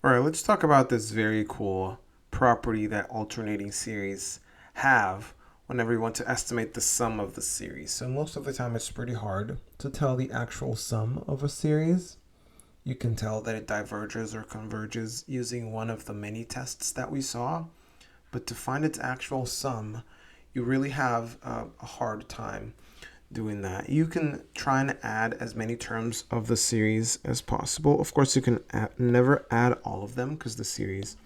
All right, let's talk about this very cool property that alternating series have whenever you want to estimate the sum of the series. So most of the time it's pretty hard to tell the actual sum of a series. You can tell that it diverges or converges using one of the many tests that we saw, but to find its actual sum, you really have a hard time doing that. You can try and add as many terms of the series as possible. Of course, you can never add all of them because the series,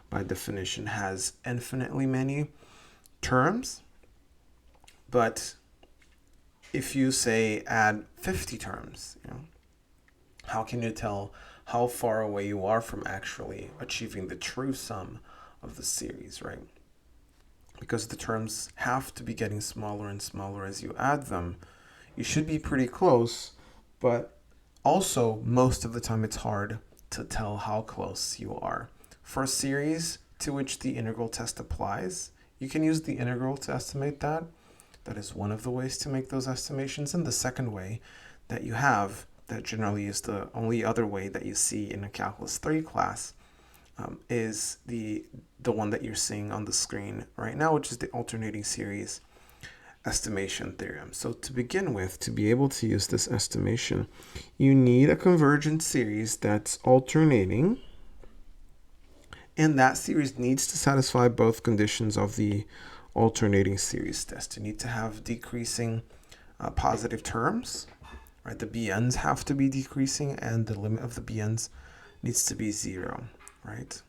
by definition, has infinitely many terms. But if you say add 50 terms, how can you tell how far away you are from actually achieving the true sum of the series, right? Because the terms have to be getting smaller and smaller as you add them. You should be pretty close, but also most of the time it's hard to tell how close you are. For a series to which the integral test applies, you can use the integral to estimate that. That is one of the ways to make those estimations. And the second way that you have, that generally is the only other way that you see in a Calculus 3 class, is the one that you're seeing on the screen right now, which is the alternating series estimation theorem. So to begin with, to be able to use this estimation, you need a convergent series that's alternating, and that series needs to satisfy both conditions of the alternating series test. You need to have decreasing positive terms, right? The bn's have to be decreasing, and the limit of the bn's needs to be 0, right?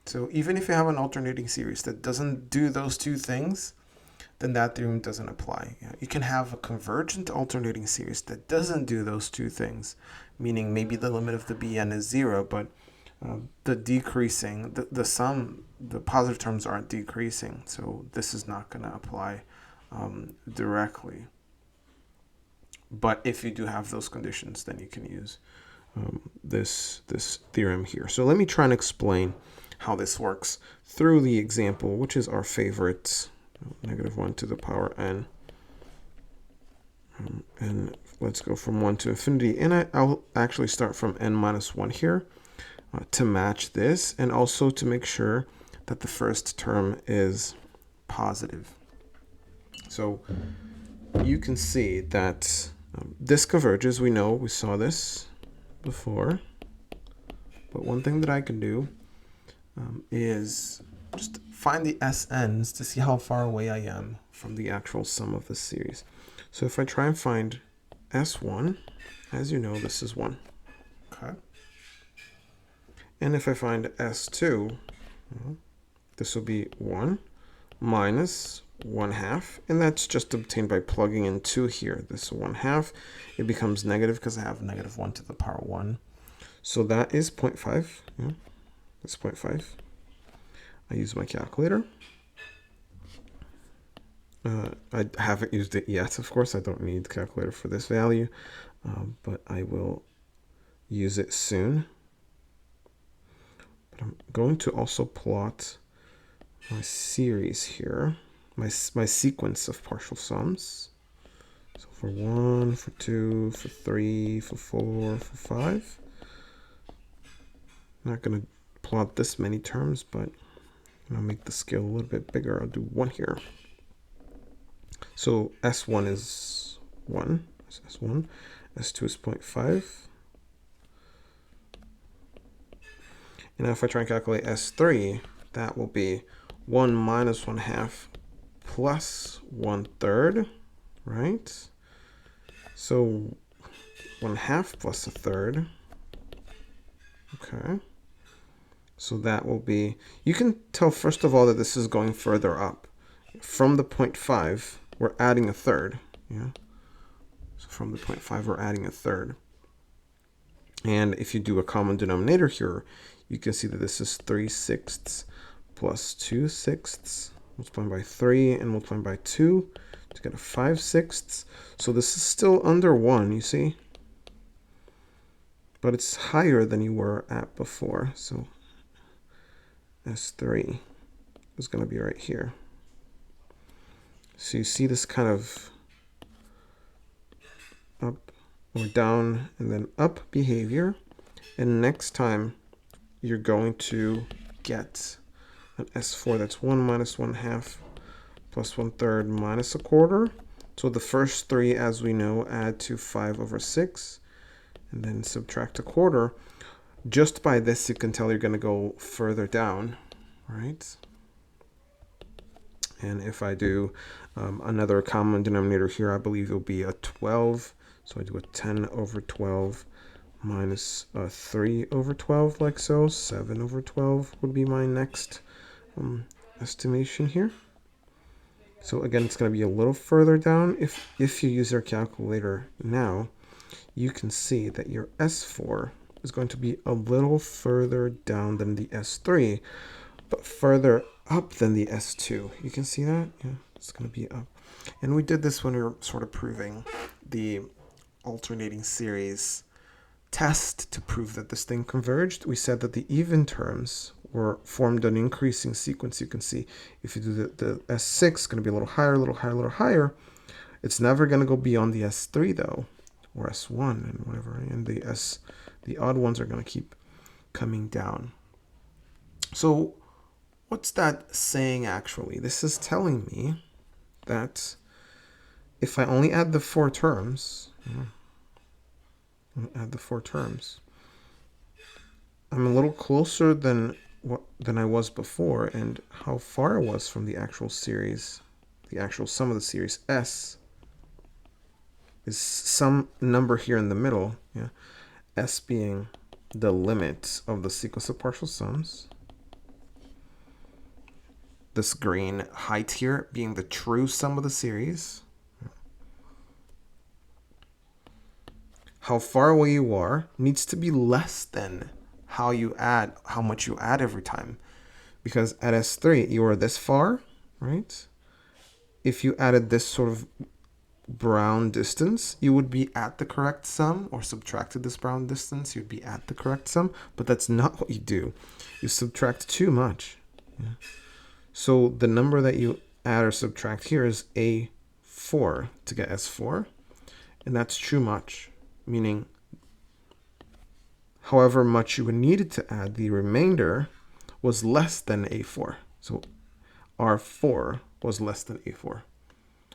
So even if you have an alternating series that doesn't do those two things, then that theorem doesn't apply. You can have a convergent alternating series that doesn't do those two things, meaning maybe the limit of the bn is 0, but the decreasing, the sum, the positive terms aren't decreasing, so this is not going to apply directly. But if you do have those conditions, then you can use this theorem here. So let me try and explain how this works through the example, which is our favorite, -1 to the power n. And let's go from 1 to infinity. And I'll actually start from n minus 1 here to match this, and also to make sure that the first term is positive. So you can see that this converges. We know, we saw this before. But one thing that I can do is just find the SNs to see how far away I am from the actual sum of the series. So if I try and find S1, as you know, this is 1. Okay. And if I find S2, this will be 1 minus 1/2, and that's just obtained by plugging in 2 here. This 1/2, it becomes negative because I have -1 to the power 1. So that is 0.5. That's 0.5. I use my calculator. I haven't used it yet, of course. I don't need the calculator for this value, but I will use it soon. But I'm going to also plot my series here, my sequence of partial sums. So for 1, for 2, for 3, for 4, for 5. I'm not going to plot this many terms, but I'll make the scale a little bit bigger. I'll do 1 here. So S1 is 1. That's S1. S2 is 0.5. And now if I try and calculate S3, that will be 1 minus 1/2 plus 1/3, right? So 1/2 plus 1/3. Okay. So that will be, you can tell first of all that this is going further up. From the 0.5, we're adding 1/3. Yeah. So from the 0.5, we're adding 1/3. And if you do a common denominator here, you can see that this is 3/6 plus 2/6 multiplied by 3 and multiplied by 2 to get a 5/6. So this is still under 1, you see? But it's higher than you were at before. So S3 is going to be right here. So you see this kind of up or down and then up behavior. And next time you're going to get an S4 that's 1 minus 1/2 plus 1/3 minus 1/4. So the first three, as we know, add to 5/6 and then subtract 1/4. Just by this, you can tell you're going to go further down, right? And if I do another common denominator here, I believe it'll be a 12. So I do a 10/12 minus 3/12, like so. 7/12 would be my next estimation here. So again, it's going to be a little further down. If you use your calculator now, you can see that your S4 is going to be a little further down than the S3, but further up than the S2. You can see that? Yeah, it's going to be up. And we did this when we were sort of proving the alternating series test to prove that this thing converged. We said that the even terms were formed an increasing sequence. You can see if you do the S6, it's going to be a little higher, a little higher, a little higher. It's never going to go beyond the S3 though, or S1 and whatever. And the odd ones are going to keep coming down. So what's that saying actually? This is telling me that if I only add the four terms, I'm a little closer than I was before, and how far I was from the actual series, the actual sum of the series S is some number here in the middle, yeah. S being the limit of the sequence of partial sums. This green height here being the true sum of the series. How far away you are needs to be less than how much you add every time. Because at S3, you are this far, right? If you added this sort of brown distance, you would be at the correct sum, or subtracted this brown distance, you'd be at the correct sum, but that's not what you do. You subtract too much. Yeah. So the number that you add or subtract here is A4 to get S4, and that's too much, meaning however much you needed to add, the remainder was less than A4. So R4 was less than A4.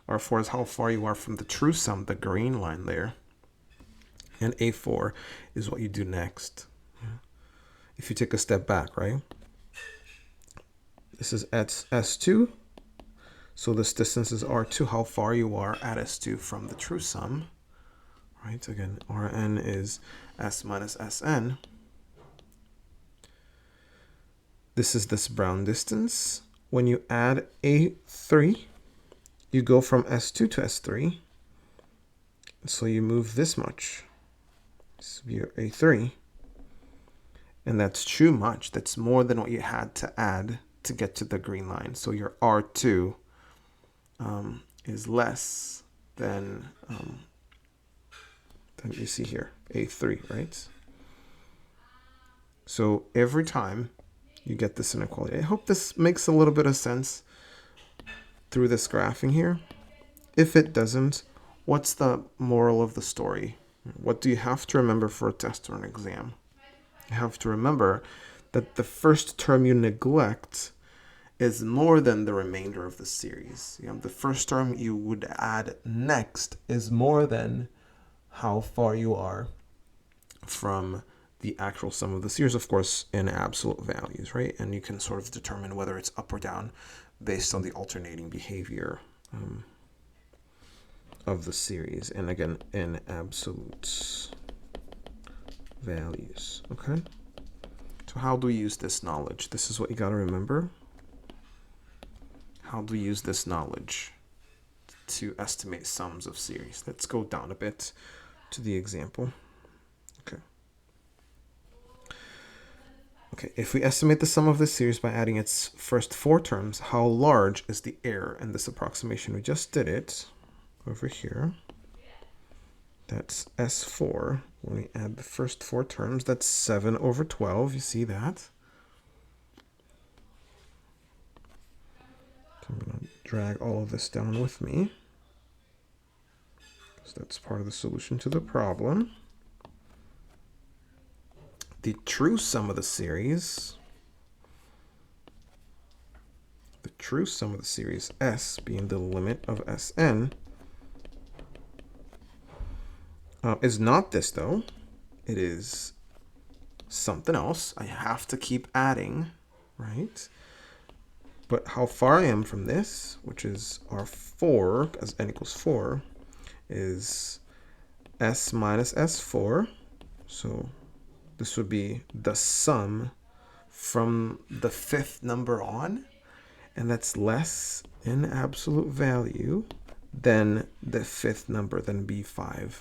R4 is how far you are from the true sum, the green line there. And A4 is what you do next. If you take a step back, right? This is at S2. So this distance is R2, how far you are at S2 from the true sum. Right, again, Rn is S minus Sn. This is this brown distance. When you add A3, you go from S2 to S3. So you move this much. This would be your A3. And that's too much. That's more than what you had to add to get to the green line. So your R2 is less than you see here, A3, right? So every time you get this inequality, I hope this makes a little bit of sense through this graphing here. If it doesn't, what's the moral of the story? What do you have to remember for a test or an exam? You have to remember that the first term you neglect is more than the remainder of the series. The first term you would add next is more than how far you are from the actual sum of the series, of course, in absolute values, right? And you can sort of determine whether it's up or down based on the alternating behavior of the series. And again, in absolute values, okay? So how do we use this knowledge? This is what you got to remember. How do we use this knowledge to estimate sums of series? Let's go down a bit to the example. Okay, if we estimate the sum of this series by adding its first four terms, how large is the error in this approximation? We just did it over here. That's S4. When we add the first four terms, that's 7/12. You see that? I'm going to drag all of this down with me, because that's part of the solution to the problem. the true sum of the series, S being the limit of Sn, is not this though. It is something else. I have to keep adding, right? But how far I am from this, which is our 4, as n equals 4, is S minus S4. So this would be the sum from the 5th number on, and that's less in absolute value than the 5th number, than B5.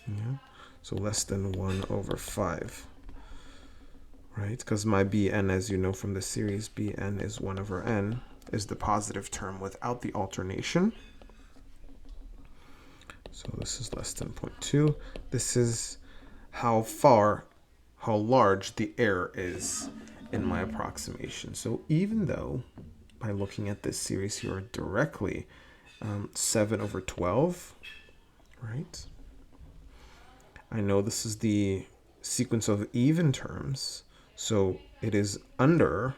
Yeah. So less than 1 over 5. Right? Because my Bn, as you know from the series, Bn is 1 over n, is the positive term without the alternation. So this is less than 0.2. This is how large the error is in my approximation. So even though by looking at this series here directly, 7 over 12, right? I know this is the sequence of even terms, so it is under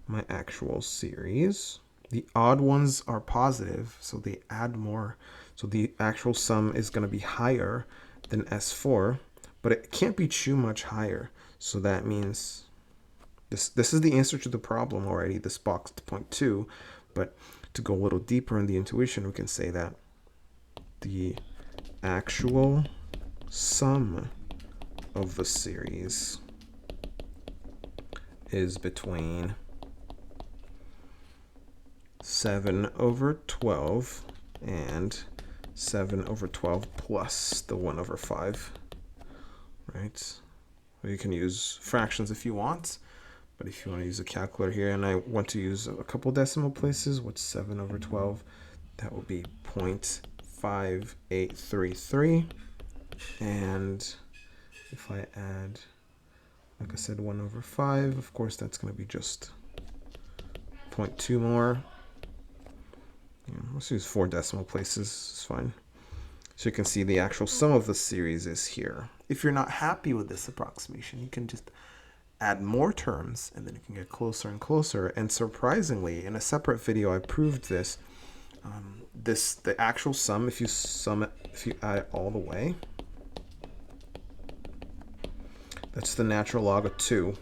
my actual series. The odd ones are positive, so they add more. So the actual sum is going to be higher than S4, but it can't be too much higher. So that means this is the answer to the problem already, this boxed 0.2. But to go a little deeper in the intuition, we can say that the actual sum of the series is between 7 over 12 and 7 over 12 plus the 1 over 5, right? Or you can use fractions if you want, but if you want to use a calculator here, and I want to use a couple decimal places, what's 7 over 12? That will be 0.5833, and if I add, like I said, 1 over 5, of course that's going to be just 0.2 more. Yeah, let's use 4 decimal places, it's fine. So you can see the actual sum of the series is here. If you're not happy with this approximation, you can just add more terms, and then you can get closer and closer. And surprisingly, in a separate video, I proved this. The actual sum, if you add it all the way, that's the natural log of 2.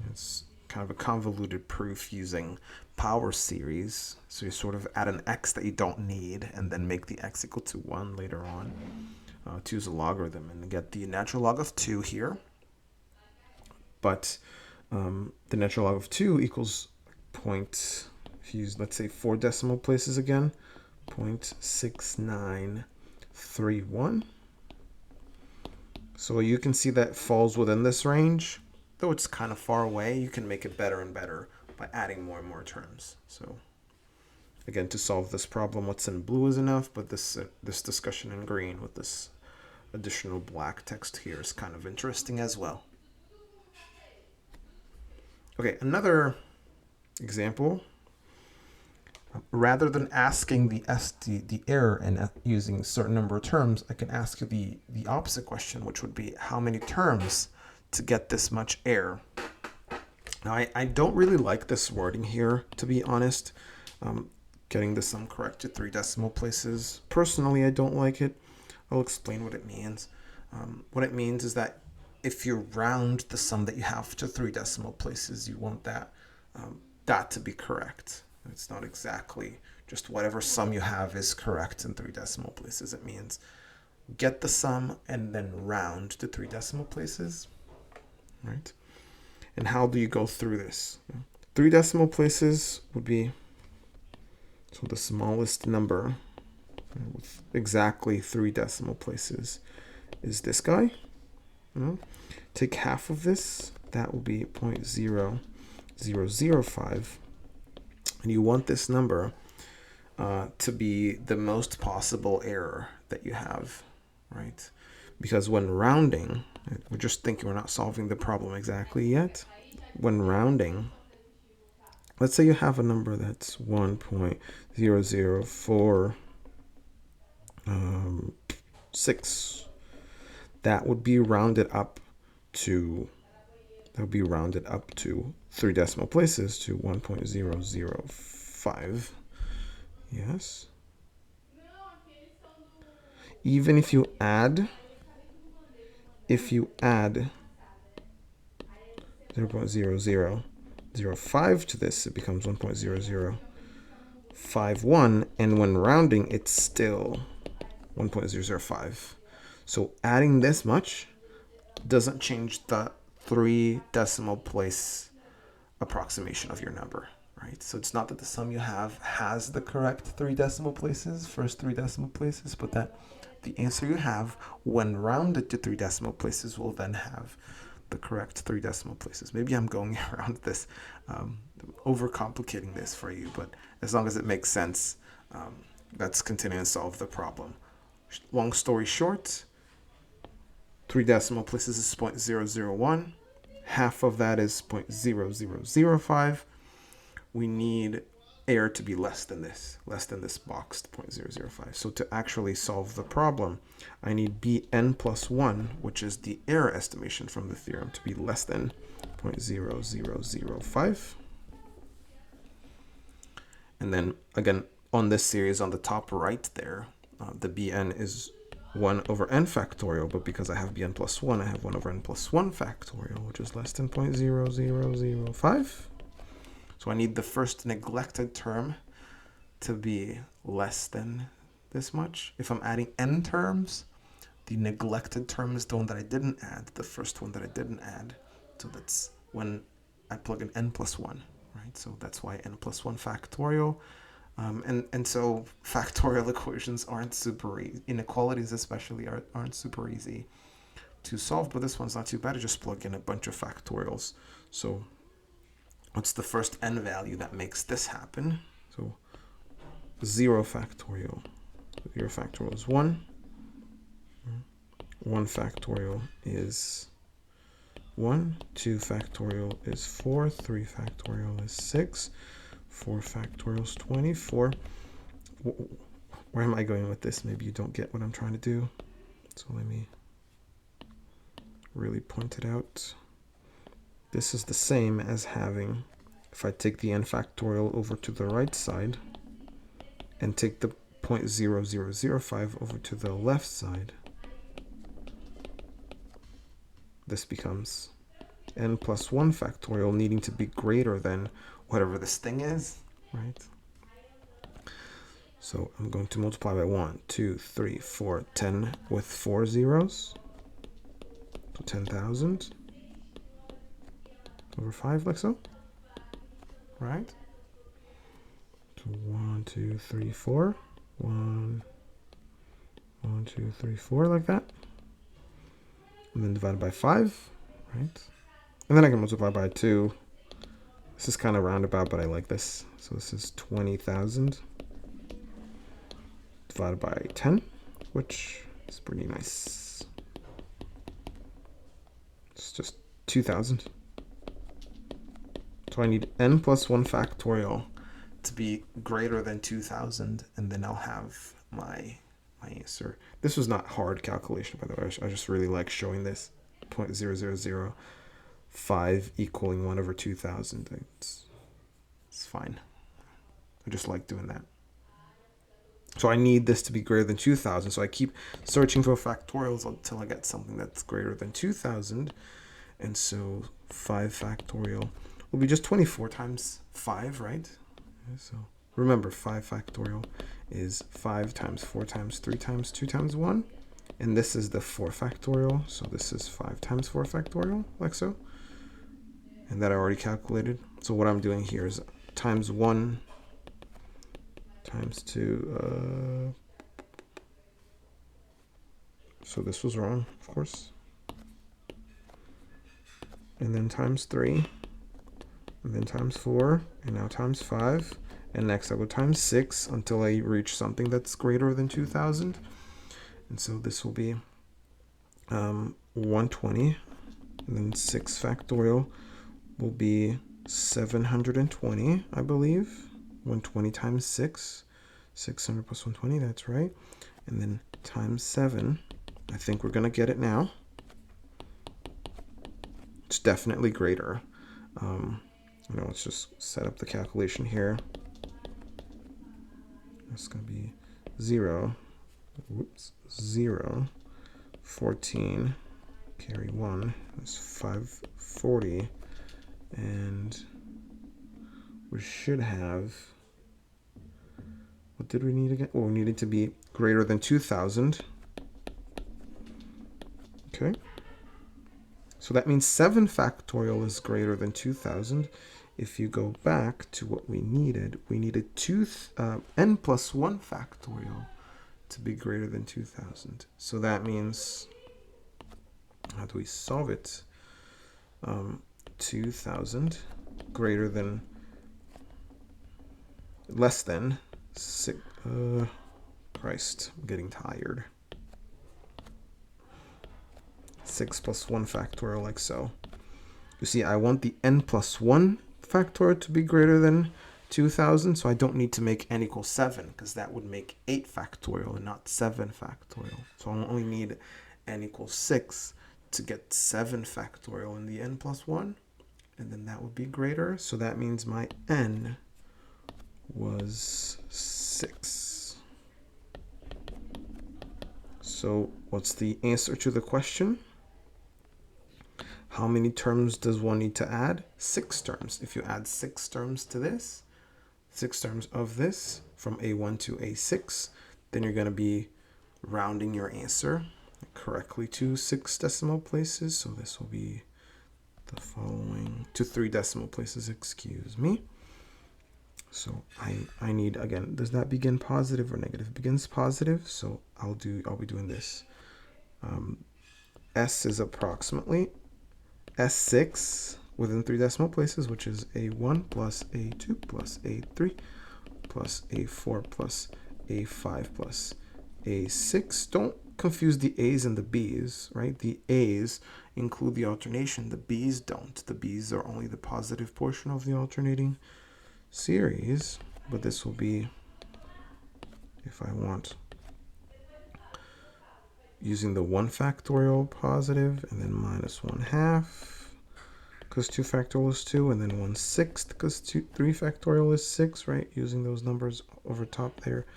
It's kind of a convoluted proof using power series. So you sort of add an x that you don't need and then make the x equal to 1 later on to use a logarithm and get the natural log of 2 here. But the natural log of 2 equals if you use, let's say, 4 decimal places again, 0.6931. So you can see that falls within this range. Though it's kind of far away, you can make it better and better by adding more and more terms. So again, to solve this problem, what's in blue is enough, but this discussion in green with this additional black text here is kind of interesting as well. Okay, another example. Rather than asking the error and using a certain number of terms, I can ask you the opposite question, which would be how many terms to get this much error. Now, I don't really like this wording here, to be honest. Getting the sum correct to 3 decimal places. Personally, I don't like it. I'll explain what it means. What it means is that if you round the sum that you have to 3 decimal places, you want that to be correct. It's not exactly just whatever sum you have is correct in 3 decimal places. It means get the sum and then round to 3 decimal places, right? And how do you go through this? 3 decimal places would be, so the smallest number with exactly 3 decimal places is this guy. Take half of this, that will be 0.0005. And you want this number to be the most possible error that you have, right? Because when rounding, we're just thinking, we're not solving the problem exactly yet. When rounding, let's say you have a number that's 1.0046. that would be rounded up to 3 decimal places to 1.005. Yes. Even if you add 0.0005 to this, it becomes 1.0051, and when rounding, it's still 1.005. So adding this much doesn't change the 3 decimal place approximation of your number, right? So it's not that the sum you have has the correct 3 decimal places, first 3 decimal places, but that the answer you have when rounded to 3 decimal places will then have the correct 3 decimal places. Maybe I'm going around this, overcomplicating this for you, but as long as it makes sense, let's continue and solve the problem. Long story short, 3 decimal places is 0.001. Half of that is 0.0005. We need error to be less than this boxed 0.005. So to actually solve the problem, I need bn plus 1, which is the error estimation from the theorem, to be less than 0.0005. And then again, on this series on the top right there, the bn is 1 over n factorial, but because I have bn plus 1, I have 1 over n plus 1 factorial, which is less than 0.0005. So I need the first neglected term to be less than this much. If I'm adding n terms, the neglected term is the one that I didn't add, the first one that I didn't add. So that's when I plug in n plus 1, right? So that's why n plus 1 factorial. And so factorial equations aren't super easy. Inequalities especially aren't super easy to solve, but this one's not too bad. I just plug in a bunch of factorials. So what's the first n value that makes this happen? So 0 factorial. 0 factorial is 1. 1 factorial is 1. 2 factorial is 4. 3 factorial is 6. 4 factorial is 24. Where am I going with this? Maybe you don't get what I'm trying to do. So let me really point it out. This is the same as having, if I take the n factorial over to the right side and take the 0.0005 over to the left side, this becomes n plus 1 factorial needing to be greater than whatever this thing is, right? So I'm going to multiply by 1, 2, 3, 4, 10 with 4 zeros. So 10,000 over 5, like so, right? So 1, 2, 3, 4. 1, 2, 3, 4, like that. And then divided by 5, right? And then I can multiply by 2. This is kind of roundabout, but I like this. So this is 20,000 divided by 10, which is pretty nice. It's just 2,000. So I need n plus 1 factorial to be greater than 2,000, and then I'll have my answer. This was not hard calculation, by the way. I just really like showing this. 0.0005 equaling 1 over 2,000. It's fine. I just like doing that. So I need this to be greater than 2,000. So I keep searching for factorials until I get something that's greater than 2,000. And so 5 factorial will be just 24 times 5, right? So remember, 5 factorial is 5 times 4 times 3 times 2 times 1. And this is the 4 factorial. So this is 5 times 4 factorial, like so. And that I already calculated. So what I'm doing here is times 1 times 2. So this was wrong, of course. And then times 3. And then times 4. And now times 5. And next I go times 6 until I reach something that's greater than 2,000. And so this will be 120. And then 6 factorial will be 720, I believe. 120 times 6. 600 plus 120, that's right. And then times 7 I think we're going to get it now. It's definitely greater. Let's just set up the calculation here. It's going to be 0, 14, carry 1, that's 540, and we should have, what did we need again? Well, we needed to be greater than 2,000. Okay. So that means 7 factorial is greater than 2,000. If you go back to what we needed n plus 1 factorial to be greater than 2,000. So that means, how do we solve it? 2,000 greater than, less than 6. Christ, I'm getting tired. 6 plus 1 factorial, like so. You see, I want the n plus 1 factorial to be greater than 2,000, so I don't need to make n equals 7, because that would make 8 factorial and not 7 factorial. So I only need n equals 6 to get 7 factorial in the n plus 1, and then that would be greater. So that means my n was 6. So what's the answer to the question? How many terms does one need to add? 6 terms. If you add 6 terms to this, 6 terms of this from A1 to A6, then you're going to be rounding your answer correctly to 6 decimal places. So this will be the following, to 3 decimal places, excuse me. So I need, again, does that begin positive or negative? It begins positive, so I'll be doing this. S is approximately S6 within 3 decimal places, which is A1 plus A2 plus A3 plus A4 plus A5 plus A6. Don't confuse the A's and the B's, right? The A's include the alternation. The B's don't. The B's are only the positive portion of the alternating series. But this will be, if I want, using the 1 factorial positive, and then minus 1/2, because 2 factorial is 2, and then 1/6, because 3 factorial is 6, right? Using those numbers over top there,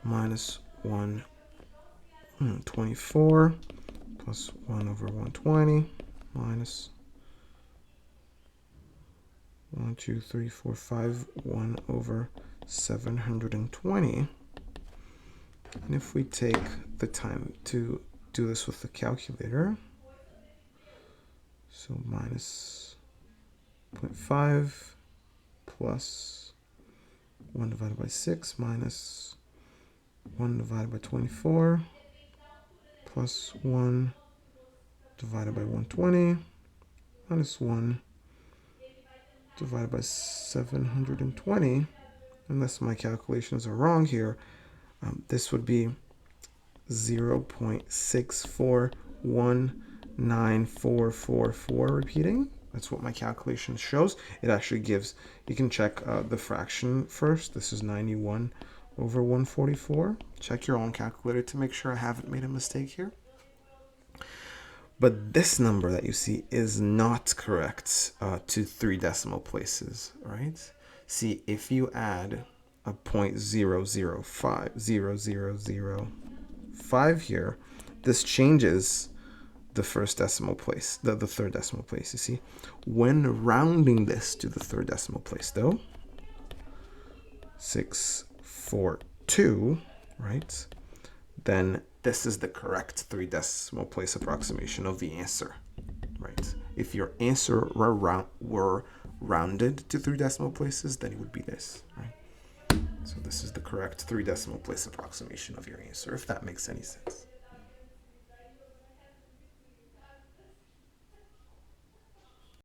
minus 124, plus 1 over 120, minus 1, 2, 3, 4, 5, 1 over 720. And if we take the time to do this with the calculator, so minus 0.5 plus 1 divided by 6 minus 1 divided by 24 plus 1 divided by 120 minus 1 divided by 720, unless my calculations are wrong here, this would be 0.641944 repeating. That's what my calculation shows. It actually gives, you can check the fraction first. This is 91 over 144. Check your own calculator to make sure I haven't made a mistake here. But this number that you see is not correct to 3 decimal places, right? See, if you add a 0.005005 here, this changes the first decimal place, the third decimal place, you see. When rounding this to the third decimal place, though, 642, right, then this is the correct 3 decimal place approximation of the answer, right? If your answer were rounded to 3 decimal places, then it would be this, right? So this is the correct 3 decimal place approximation of your answer, if that makes any sense.